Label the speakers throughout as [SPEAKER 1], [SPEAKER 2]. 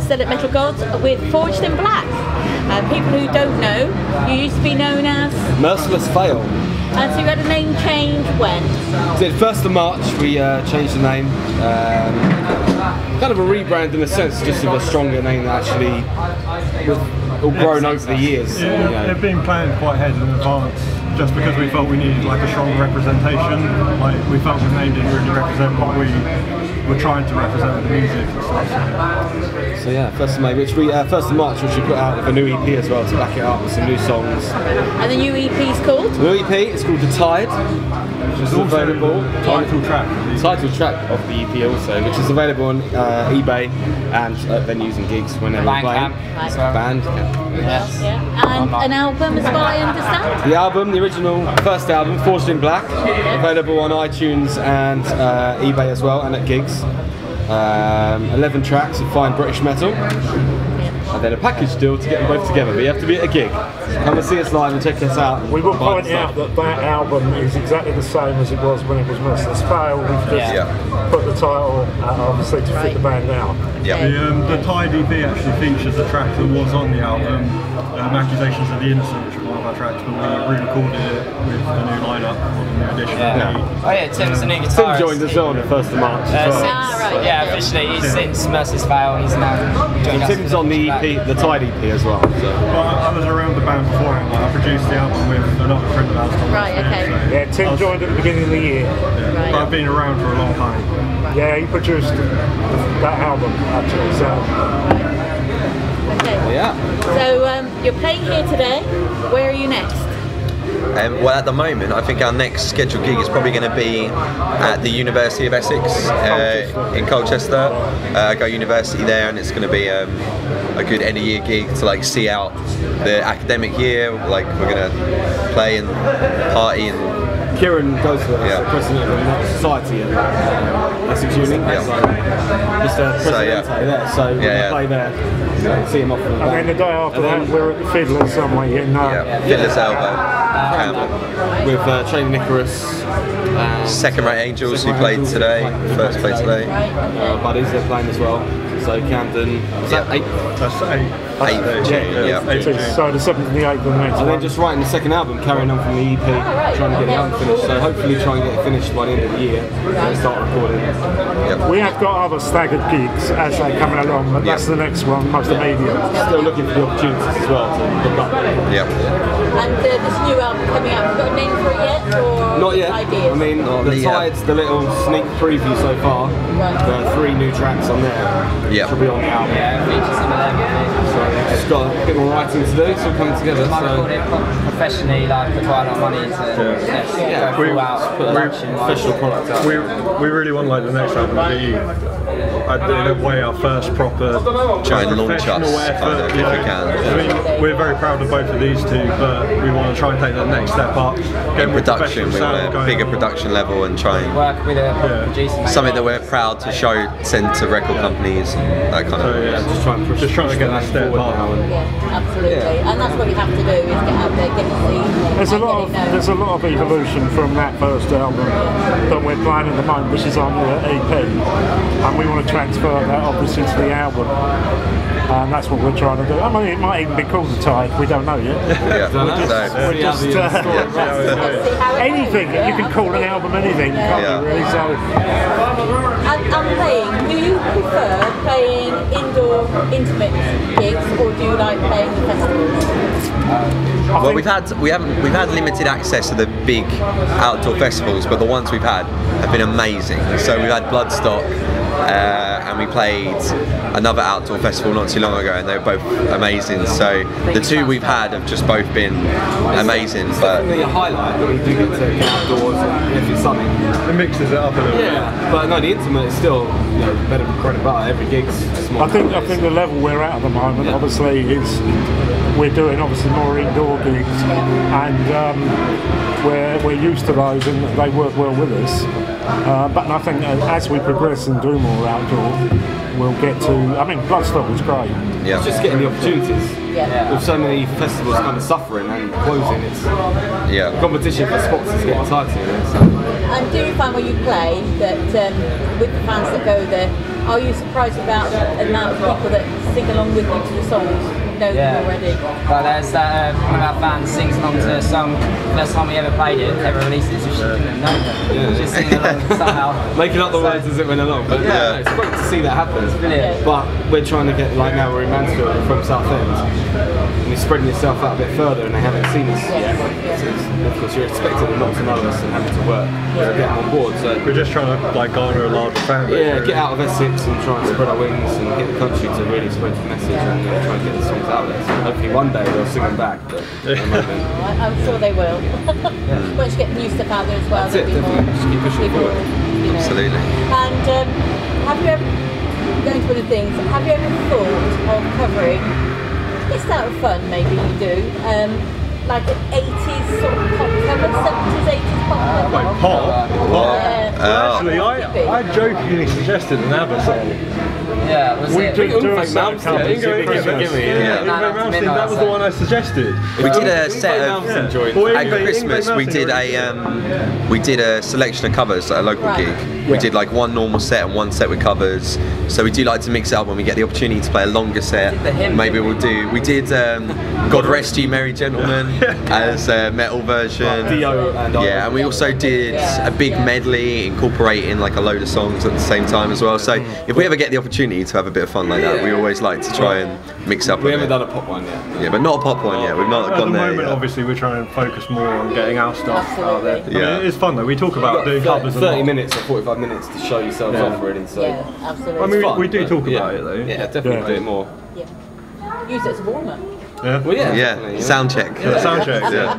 [SPEAKER 1] still at METALGODS with Forged in Black. People who don't know, you used to be known as
[SPEAKER 2] Merciless Fail.
[SPEAKER 1] And so you had a name change when?
[SPEAKER 2] Did 1st of March we changed the name. Kind of a rebrand in a sense, just with a stronger name that actually all grown over the years.
[SPEAKER 3] Yeah, They've been planned quite ahead in advance, just because we felt we needed like a strong representation. Like we felt the name didn't really represent what we were trying to represent with the music and stuff.
[SPEAKER 2] So yeah, 1st of May, 1st of March, which we put out with a new EP as well to back it up with some new songs.
[SPEAKER 1] And the new EP's called?
[SPEAKER 2] The new EP is called The Tide, which is available.
[SPEAKER 3] Title
[SPEAKER 2] track of the EP also, which is available on eBay and venues and gigs whenever we're playing. Bandcamp.
[SPEAKER 4] Yes.
[SPEAKER 1] Yeah. And an album as well, I understand?
[SPEAKER 2] The album, the original first album, Forged in Black, available on iTunes and eBay as well, and at gigs. 11 tracks of fine British metal, and then a package deal to get them both together. But you have to be at a gig. Come and see us live and check us out.
[SPEAKER 5] We will point out that that album is exactly the same as it was when it was Merciless Fail. We've just put the title obviously to fit the band now.
[SPEAKER 3] The Tide EP actually features a track that was on the album, Accusations of the Innocent, which was one of our tracks, but we re-recorded it with the new lineup, or the new edition.
[SPEAKER 4] Oh yeah, Tim's the new guitarist.
[SPEAKER 2] Tim joined us on the 1st of March.
[SPEAKER 4] Officially, since Merciless Fail, he's now joined us.
[SPEAKER 2] Tim's on the EP, the Tide EP as well. So.
[SPEAKER 3] Well, I was around the band before him. I produced the album with another friend of ours.
[SPEAKER 1] Right, okay.
[SPEAKER 5] Yeah, Tim joined at the beginning of the year.
[SPEAKER 1] Right.
[SPEAKER 3] But I've been around for a long time.
[SPEAKER 5] Yeah, he produced that album actually. So.
[SPEAKER 1] Okay.
[SPEAKER 2] Yeah.
[SPEAKER 1] So you're playing here today. Where are you next?
[SPEAKER 6] Well, at the moment, I think our next scheduled gig is probably going to be at the University of Essex in Colchester. I go university there, and it's going to be a good end of year gig to like see out the academic year. Like we're going to play and party and.
[SPEAKER 2] Kieran goes for the president of the society at Essex Uni. So just president there. So we're going to play there. See him off.
[SPEAKER 5] And then the day after that, we're at the Fiddler's somewhere in
[SPEAKER 6] Fiddler's Elbow.
[SPEAKER 2] With Training Nicholas.
[SPEAKER 6] Second Rate Angels, who played today, first played today.
[SPEAKER 2] Buddies, they're playing as well. So Camden, is that 8th?
[SPEAKER 3] That's 8th.
[SPEAKER 5] So the 7th and the 8th of the next
[SPEAKER 2] And then just writing the second album, carrying on from the EP, trying to get the album finished. So hopefully try and get it finished by the end of the year and start recording.
[SPEAKER 5] We have got other staggered gigs as they're coming along, but that's the next one, most immediate.
[SPEAKER 2] Still looking for the opportunities as well to look up.
[SPEAKER 1] And this new album coming out, have you got a name for it yet? Or
[SPEAKER 2] not yet.
[SPEAKER 1] Ideas?
[SPEAKER 2] I mean, the Tide's the little sneak preview so far. There are 3 new tracks on there. Should be on the album.
[SPEAKER 4] Features some of them.
[SPEAKER 2] So it's got a bit more writing to do. It's all coming together.
[SPEAKER 4] I record it professionally, like put quite a lot of money into go full out production.
[SPEAKER 2] Professional product out.
[SPEAKER 3] We really want like the next album to be in a way our first proper
[SPEAKER 6] try and launch us kind of, if we can.
[SPEAKER 3] I mean, we're very proud of both of these two, but we want to try and take that next step up.
[SPEAKER 6] In production, we want a bigger production level and try and
[SPEAKER 4] work with a producer.
[SPEAKER 6] Something that we're proud to show, send to record companies and that kind of.
[SPEAKER 3] Just trying to get that step up.
[SPEAKER 1] Absolutely, and that's what you have to do, is get out there, get the
[SPEAKER 5] There's a lot of evolution from that first album that we're playing at the moment, which is on the EP, and we want to transfer that obviously to the album, and that's what we're trying to do. I mean, it might even be called The Tide, we don't know yet. Anything, you can call an album anything, can't you really? So,
[SPEAKER 1] and playing, do you prefer playing indoor intimate gigs, or do you like playing the festivals?
[SPEAKER 6] Well, we've had limited access to the big outdoor festivals, but the ones we've had have been amazing. So we've had Bloodstock, and we played another outdoor festival not too long ago, and they were both amazing. So the 2 we've had have just both been amazing.
[SPEAKER 2] It's
[SPEAKER 6] but
[SPEAKER 2] definitely a highlight that we do get to get outdoors if it's sunny.
[SPEAKER 3] It mixes it up a little bit.
[SPEAKER 2] But no, the intimate is still better than bread and butter. Every gig's small.
[SPEAKER 5] I think the level we're at the moment, obviously, is we're doing obviously more indoor gigs, and we're used to those, and they work well with us. But I think as we progress and do more outdoor, we'll get to. I mean, Bloodstock was great.
[SPEAKER 2] It's just getting the opportunities. With so many festivals kind of suffering and closing, it's competition for spots is getting tighter. So.
[SPEAKER 1] And do you find when you play that with the fans that go there, are you surprised about the amount of people that sing along with you to the songs? Know them already.
[SPEAKER 4] Well, there's one of our fans sings along to a song. First time we ever played it, ever released it, so she didn't know them. Just singing along somehow.
[SPEAKER 2] Making up the words as it went along. But yeah, it's great to see that happen.
[SPEAKER 4] It's brilliant.
[SPEAKER 2] But we're trying to get, like now we're in Mansfield, we're from Southend, and you're spreading yourself out a bit further and they haven't seen us yet. So of course you're expecting them not to know us and having to work to get them on board. So
[SPEAKER 3] we're just trying to like garner a larger fan base.
[SPEAKER 2] Yeah, get out of Essex and try and spread our wings and get the country to really spread the message and try and get the songs out there. So hopefully one day they'll sing them back. But at the moment,
[SPEAKER 1] I'm sure they will. Once you get the new stuff out there as well,
[SPEAKER 2] that's it, definitely. Just keep pushing forward.
[SPEAKER 6] Absolutely.
[SPEAKER 1] And have you ever, going to other things, have you ever thought of covering, just out of fun maybe you do, like an 80s sort of pop cover, 70s, 80s pop cover?
[SPEAKER 3] Like pop? Actually, I jokingly suggested an ABBA song.
[SPEAKER 4] Yeah, was
[SPEAKER 5] We
[SPEAKER 4] it?
[SPEAKER 5] do a set of covers
[SPEAKER 2] Ingrid
[SPEAKER 5] at Christmas.
[SPEAKER 3] That was the one I suggested.
[SPEAKER 6] We did a set of at Christmas. We did a selection of covers at a local gig. We did like one normal set and one set with covers. So we do like to mix it up when we get the opportunity to play a longer set. Maybe we'll do. We did "God Rest You Merry Gentlemen" as a metal version. Yeah, and we also did a big medley incorporating like a load of songs at the same time as well. So if we ever get the opportunity to have a bit of fun like that, we always like to try and mix up.
[SPEAKER 2] We haven't done a pop one yet.
[SPEAKER 6] Yeah, but not a pop one yet. We've not gone there.
[SPEAKER 3] At the moment, obviously, we're trying to focus more on getting our stuff out there. I mean, it's fun though. We talk about doing covers.
[SPEAKER 2] 30 minutes or 45 minutes to show yourself off, really. So
[SPEAKER 1] absolutely.
[SPEAKER 3] I mean, we do talk about it though.
[SPEAKER 2] Yeah, definitely do it more.
[SPEAKER 1] Use it as a warm-up.
[SPEAKER 3] Yeah.
[SPEAKER 2] Well,
[SPEAKER 6] yeah. Sound check.
[SPEAKER 3] Sound check.
[SPEAKER 6] Yeah.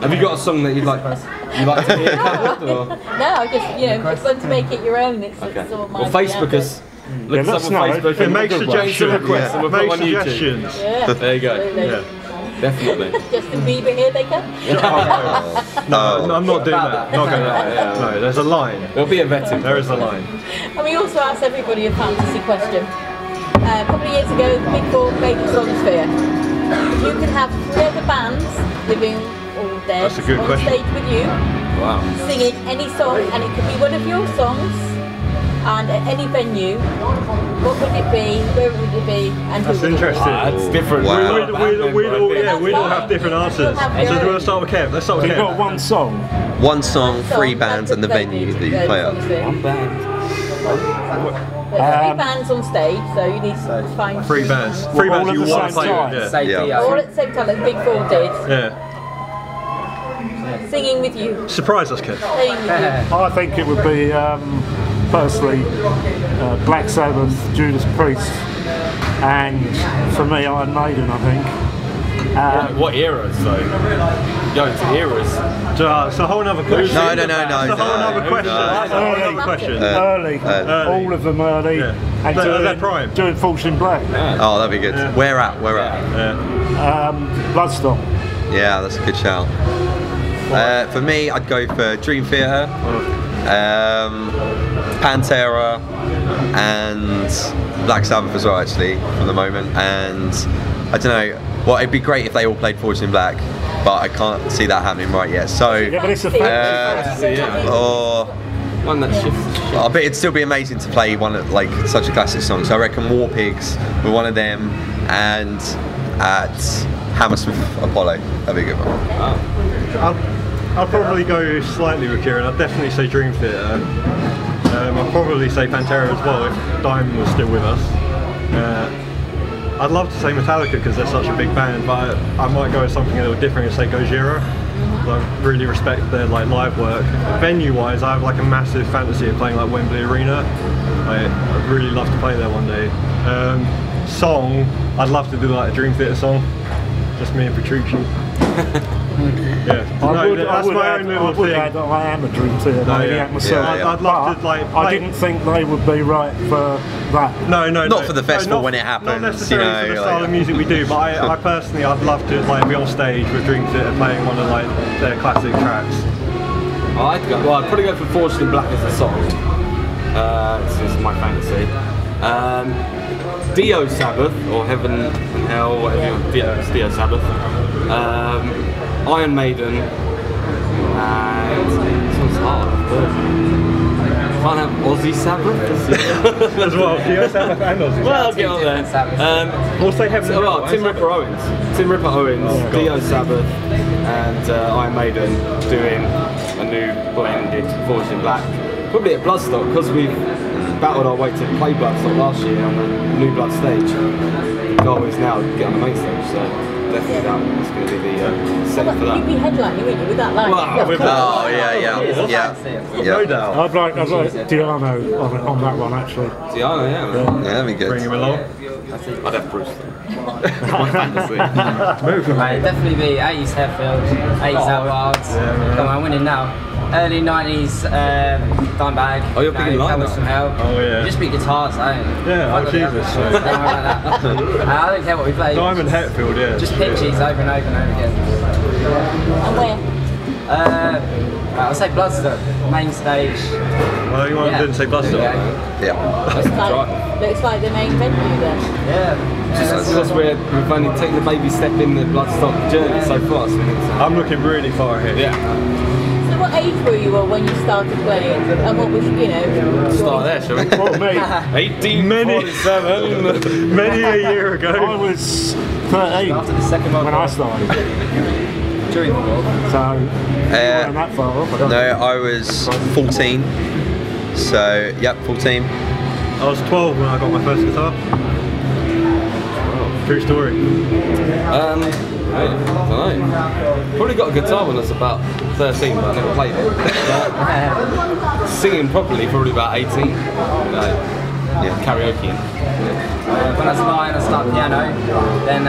[SPEAKER 2] Have you got a song that you'd like to hear covered? Or?
[SPEAKER 1] No, I just it's fun to make it your own. It's sort of my
[SPEAKER 2] Facebook us. Look us up on Facebook and
[SPEAKER 3] make suggestions.
[SPEAKER 2] Requests and we'll put on YouTube.
[SPEAKER 1] Yeah.
[SPEAKER 2] There you go.
[SPEAKER 1] Yeah.
[SPEAKER 2] Definitely.
[SPEAKER 1] Justin Bieber, here they come.
[SPEAKER 3] No, I'm not doing that. Not going that. No, there's a line.
[SPEAKER 2] There'll be a vetting.
[SPEAKER 3] There is a line.
[SPEAKER 1] And we also asked everybody a fantasy question. A couple of years ago, the Big Four made the Songsphere. You can have 3 other bands, living or dead,
[SPEAKER 3] That's a good
[SPEAKER 1] on
[SPEAKER 3] question.
[SPEAKER 1] stage with you, singing any song, and it could be one of your songs, and at any venue. What would it be? Where would it be? And
[SPEAKER 3] That's
[SPEAKER 1] who would
[SPEAKER 3] interesting.
[SPEAKER 2] That's different.
[SPEAKER 3] Wow. We'd all have different answers. So do you want to start with Kev? Let's start with
[SPEAKER 5] You've
[SPEAKER 3] Kev.
[SPEAKER 5] got one song.
[SPEAKER 6] One song, 3 bands, and the venue that you play at.
[SPEAKER 2] One band.
[SPEAKER 1] There's 3 bands on stage, so you need to find
[SPEAKER 3] 3 bands. 3
[SPEAKER 5] all
[SPEAKER 3] bands
[SPEAKER 5] at
[SPEAKER 3] you
[SPEAKER 5] the
[SPEAKER 3] want to
[SPEAKER 5] same
[SPEAKER 3] play
[SPEAKER 5] time.
[SPEAKER 3] with.
[SPEAKER 6] Yeah.
[SPEAKER 1] all at the same time, like the Big Four did,
[SPEAKER 3] Yeah.
[SPEAKER 1] singing with you,
[SPEAKER 3] Surprise us, Kev.
[SPEAKER 1] playing with you.
[SPEAKER 5] I think it would be, firstly, Black Sabbath, Judas Priest, and for me, Iron Maiden, I think.
[SPEAKER 2] What eras though? Going to eras.
[SPEAKER 3] So it's a whole other question.
[SPEAKER 6] No.
[SPEAKER 3] It's a whole other question. That's a whole other question.
[SPEAKER 5] Early, all of them early,
[SPEAKER 3] Yeah.
[SPEAKER 5] and
[SPEAKER 3] They're prime.
[SPEAKER 5] doing Fortune in Black.
[SPEAKER 6] Oh, that'd be good.
[SPEAKER 3] Yeah.
[SPEAKER 6] Where at?
[SPEAKER 3] Yeah.
[SPEAKER 5] Bloodstock.
[SPEAKER 6] Yeah, that's a good shout. For me, I'd go for Dream Theater, Pantera, and Black Sabbath as well, actually, from the moment. And I don't know. Well, it'd be great if they all played Fortune in Black, but I can't see that happening right yet. So,
[SPEAKER 5] Yeah, but it's a fantasy.
[SPEAKER 6] or
[SPEAKER 2] One that shifts.
[SPEAKER 6] I bet it'd still be amazing to play one of like such a classic song. So I reckon War Pigs with one of them, and at Hammersmith Apollo. That'd be a good one.
[SPEAKER 3] I'll probably go slightly with Kieran. I'd definitely say Dream Theater. I'll probably say Pantera as well if Diamond was still with us. I'd love to say Metallica because they're such a big band, but I might go with something a little different and say Gojira. I really respect their like live work. Venue-wise, I have like a massive fantasy of playing like Wembley Arena. I'd really love to play there one day. Song, I'd love to do like a Dream Theater song. Just me and Petrucci. Yeah,
[SPEAKER 5] I would
[SPEAKER 3] that's my
[SPEAKER 5] add,
[SPEAKER 3] own little
[SPEAKER 5] I would
[SPEAKER 3] thing.
[SPEAKER 5] add that I am a Dream Theater maniac myself.
[SPEAKER 3] I'd love to like.
[SPEAKER 5] I didn't think they would be right for that.
[SPEAKER 6] Not for the festival
[SPEAKER 3] not,
[SPEAKER 6] when it happens.
[SPEAKER 3] Not necessarily for the style of music we do, but I personally, I'd love to like be on stage with Dream Theater playing one of like their classic tracks.
[SPEAKER 2] I'd probably go for Fortune in Black as a song. This is my fantasy. Dio Sabbath, or Heaven and Hell, whatever you want. Dio Sabbath. Iron Maiden. And this one's hard. Can't have Aussie Sabbath
[SPEAKER 3] as well. Dio Sabbath and Ozzy.
[SPEAKER 2] Well, I'll get on there.
[SPEAKER 3] We'll say Heaven and Hell.
[SPEAKER 2] Tim Ripper Owens, Dio Sabbath, and Iron Maiden doing a new blended Forged in Black. Probably at Bloodstock, because we've battled our way to play Bloodstock last year on the new Blood stage. The goal is now to get on the main stage, so definitely that is going to be the set for that.
[SPEAKER 1] You'd be headlining, wouldn't you, with that line?
[SPEAKER 3] Oh
[SPEAKER 6] yeah.
[SPEAKER 3] No doubt.
[SPEAKER 5] I'd like Diano on that one actually.
[SPEAKER 2] Diana, yeah.
[SPEAKER 6] That'd be good.
[SPEAKER 3] Bring him along.
[SPEAKER 2] I'd have Bruce though.
[SPEAKER 4] Mate, definitely be 80s Hetfield, 80s Outwards. Come on, winning now. Early 90s Dimebag.
[SPEAKER 2] Oh, you're picking line now.
[SPEAKER 4] Some help.
[SPEAKER 3] Oh yeah.
[SPEAKER 4] Just be guitars, I don't know.
[SPEAKER 3] Yeah, oh Jesus.
[SPEAKER 4] I don't care what we play.
[SPEAKER 3] Diamond Hetfield, yeah.
[SPEAKER 4] Just pitches over and over and over again.
[SPEAKER 1] And where?
[SPEAKER 4] I'll say Bloodstock, main stage.
[SPEAKER 3] Well, you didn't say Bloodstock.
[SPEAKER 6] Yeah.
[SPEAKER 1] Looks like the main venue then.
[SPEAKER 4] Yeah.
[SPEAKER 2] Just because we've only taken the baby step in the Bloodstock journey so far. So
[SPEAKER 3] I'm looking really far ahead.
[SPEAKER 2] yeah.
[SPEAKER 1] So what age were you when you started playing? And what was,
[SPEAKER 2] Start there, shall we?
[SPEAKER 5] Well, me,
[SPEAKER 2] 1847.
[SPEAKER 3] Many a year ago.
[SPEAKER 5] I was 13
[SPEAKER 4] After the second one.
[SPEAKER 5] when I started.
[SPEAKER 4] During the war.
[SPEAKER 5] So, you weren't that far off. I don't
[SPEAKER 6] No,
[SPEAKER 5] know.
[SPEAKER 6] I was 14. So, yep, 14.
[SPEAKER 3] I was 12 when I got my first guitar. True story.
[SPEAKER 2] I don't know. Probably got a guitar when I was about 13, but I never played it. But singing properly, probably about 18. Karaoke.
[SPEAKER 4] When I was 9, I started piano. Then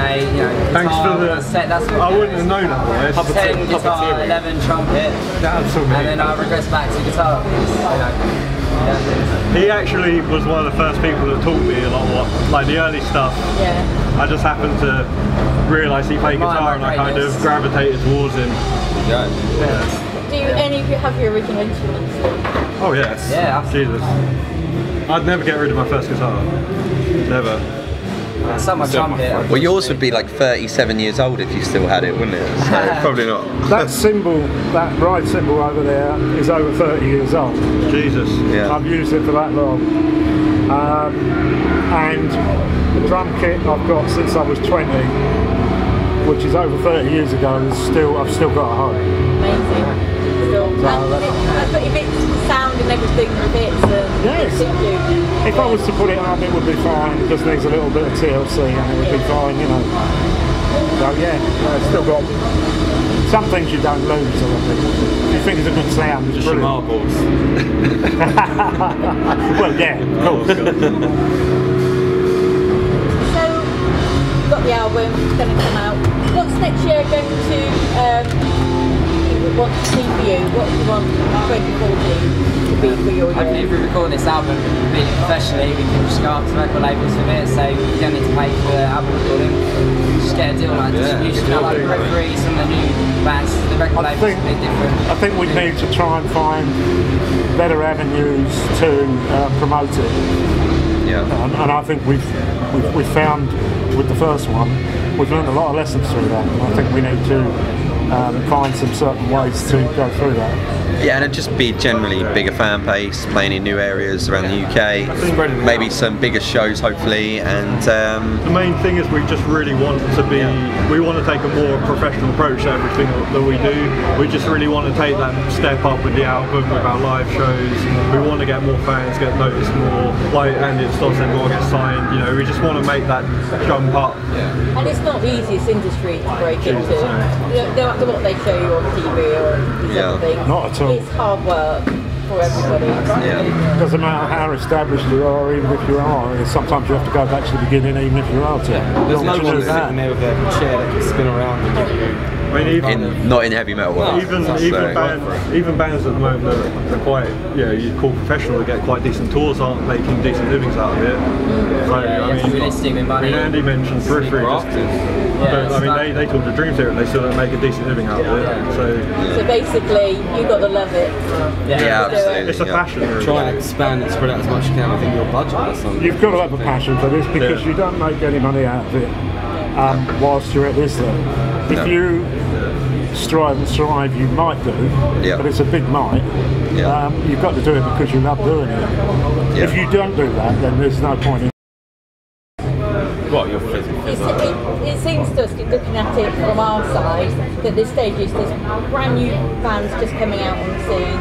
[SPEAKER 3] Thanks
[SPEAKER 4] guitar,
[SPEAKER 3] for the.
[SPEAKER 4] that's what
[SPEAKER 3] I wouldn't have known otherwise.
[SPEAKER 4] 10 guitar, 11 trumpet,
[SPEAKER 3] That's all me.
[SPEAKER 4] and then I regressed back to guitar.
[SPEAKER 3] He actually was one of the first people that taught me a lot more, like the early stuff.
[SPEAKER 1] Yeah.
[SPEAKER 3] I just happened to realise he played guitar and I kind of gravitated towards him.
[SPEAKER 2] Yeah.
[SPEAKER 1] Do any of you have your original instruments?
[SPEAKER 3] Oh yes.
[SPEAKER 4] Yeah.
[SPEAKER 3] Jesus. I'd never get rid of my first guitar. Never.
[SPEAKER 4] Some my trumpet.
[SPEAKER 6] Well, yours would be like 37 years old if you still had it, wouldn't it? So, probably not.
[SPEAKER 5] That cymbal, that ride cymbal over there is over 30 years old.
[SPEAKER 3] Jesus.
[SPEAKER 6] Yeah.
[SPEAKER 5] I've used it for that long. And the drum kit I've got since I was 20, which is over 30 years ago, I've still got at home.
[SPEAKER 1] Amazing. But if it's sound and everything fits,
[SPEAKER 5] Yes. If I was to put it up, it would be fine. It just needs a little bit of TLC and it would be fine, So yeah, I've still got some things you don't lose. I think. If you think it's a good sound, it's
[SPEAKER 2] Just your
[SPEAKER 5] brilliant.
[SPEAKER 2] marbles.
[SPEAKER 5] Well, yeah, of course.
[SPEAKER 1] So, you've got the album, it's going to come out. What's next year going to want to see for you? What do you want 2014 to be for your
[SPEAKER 4] Hopefully if
[SPEAKER 1] year?
[SPEAKER 4] we record this album really professionally, we can just go up to record labels with it, so we don't need to pay for the album recording. Just get a deal like distribution, like Referee, some of the new bands, the record labels are a bit different.
[SPEAKER 5] I think we need to try and find better avenues to promote it.
[SPEAKER 6] Yeah.
[SPEAKER 5] And I think we've found with the first one, we've learned a lot of lessons through that. And I think we need to find some certain ways to go through that.
[SPEAKER 6] Yeah, and it'd just be generally bigger fan base, playing in new areas around the UK, maybe some bigger shows hopefully, and
[SPEAKER 3] the main thing is we just really want to be, we want to take a more professional approach to everything that we do. We just really want to take that step up with the album, with our live shows. We want to get more fans, get noticed more, like Andy and Stoss said, more get signed, we just want to make that jump up.
[SPEAKER 1] And it's not the easiest industry to break into. No matter what they show you on TV or these other things.
[SPEAKER 5] Not at all.
[SPEAKER 1] It's hard work for everybody.
[SPEAKER 6] Yeah.
[SPEAKER 5] Doesn't matter how established you are, even if you are. Sometimes you have to go back to the beginning, even if you are.
[SPEAKER 2] There's no one sitting there with a chair that can spin around and give you.
[SPEAKER 3] I mean, even
[SPEAKER 6] Not in heavy metal world.
[SPEAKER 3] even bands at the moment that are quite, you'd call professional, to get quite decent tours, aren't making decent livings out of it. So,
[SPEAKER 4] Realistic with money.
[SPEAKER 3] Andy mentioned Periphery, but they took the Dream Theater and they still don't make a decent living out of it. So
[SPEAKER 1] basically, you've got to love it.
[SPEAKER 6] Yeah, absolutely.
[SPEAKER 3] it's a passion. Really.
[SPEAKER 2] Try and expand and spread out as much as you can within your budget or something.
[SPEAKER 5] You've got to have a passion for this because you don't make any money out of it whilst you're at this level. strive and strive you might do,
[SPEAKER 6] Yeah.
[SPEAKER 5] but it's a big might.
[SPEAKER 6] Yeah.
[SPEAKER 5] You've got to do it because you love doing it.
[SPEAKER 6] Yeah.
[SPEAKER 5] If you don't do that, then there's no point in.
[SPEAKER 2] What, you're physically?
[SPEAKER 1] It seems to us, looking at it from our side, that this stage is there's brand new bands just coming out on the scene,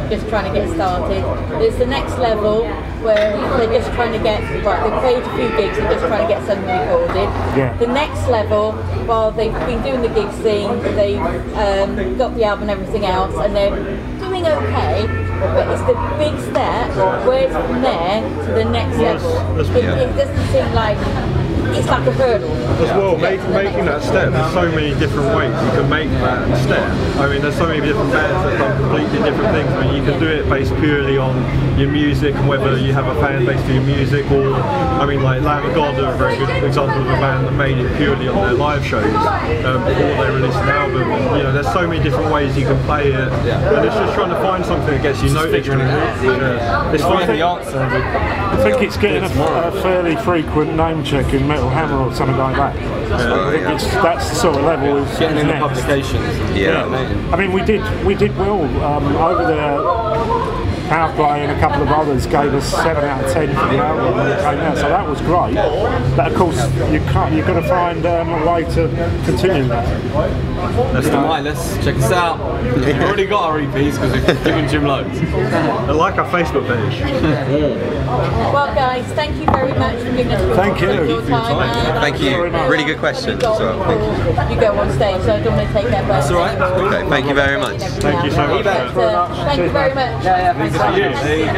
[SPEAKER 1] just trying to get started. There's the next level where they're just trying to get, right, they've played a few gigs, they're just trying to get something recorded.
[SPEAKER 5] Yeah.
[SPEAKER 1] The next level, while they've been doing the gig scene, they've got the album and everything else, and they're doing okay, but it's the big step, where's from there to the next level. It doesn't seem like, it's like a hurdle.
[SPEAKER 3] As well, making that step, there's so many different ways you can make that step. I mean, there's so many different bands that have done completely different things. I mean, you can do it based purely on your music and whether you have a fan base for your music, or, I mean, like Lamb of God are a very good example of a band that made it purely on their live shows before they released an album. And, you know, there's so many different ways you can play it, and it's just trying to find something that gets you noticed. It's finding the answer.
[SPEAKER 5] I think it's getting a fairly frequent name check in Metal Hammer or something like that. That's the sort of level is
[SPEAKER 2] Getting in the
[SPEAKER 5] next.
[SPEAKER 2] publications.
[SPEAKER 6] Yeah.
[SPEAKER 5] I mean, we did well over the Outplay and a couple of others gave us 7 out of 10 for the album when it came out, so that was great. But of course, you've got to find a way to continue that.
[SPEAKER 2] Mr. Milas, check us out. We've already got our EPs because we've given Jim loads.
[SPEAKER 3] I like our Facebook page.
[SPEAKER 1] Well, guys, thank you very much for giving us your time.
[SPEAKER 6] Thank you. Really good questions as well. Thank you.
[SPEAKER 1] You go on stage, so I don't want to take that.
[SPEAKER 2] That's all right.
[SPEAKER 6] Okay, thank you very much.
[SPEAKER 3] Thank you so much.
[SPEAKER 1] Thank you very much.
[SPEAKER 2] There you go.